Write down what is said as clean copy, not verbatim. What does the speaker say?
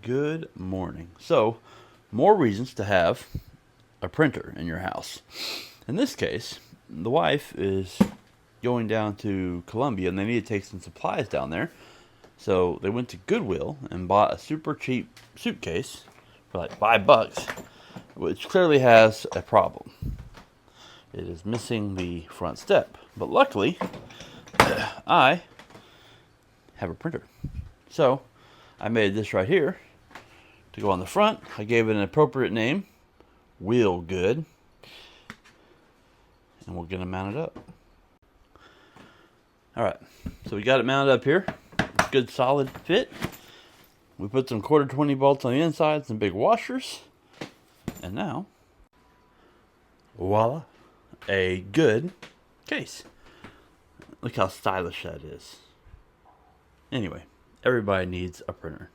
Good morning. So, more reasons to have a printer in your house. In this case, the wife is going down to Columbia and they need to take some supplies down there. So, they went to Goodwill and bought a super cheap suitcase for like $5, which clearly has a problem. It is missing the front step. But luckily, I have a printer. So, I made this right here to go on the front. I gave it an appropriate name, Wheel Good, and we're gonna mount it up. All right, so we got it mounted up here. Good solid fit. We put some 1/4-20 bolts on the inside, some big washers, and now, voila, a good case. Look how stylish that is. Anyway, everybody needs a printer.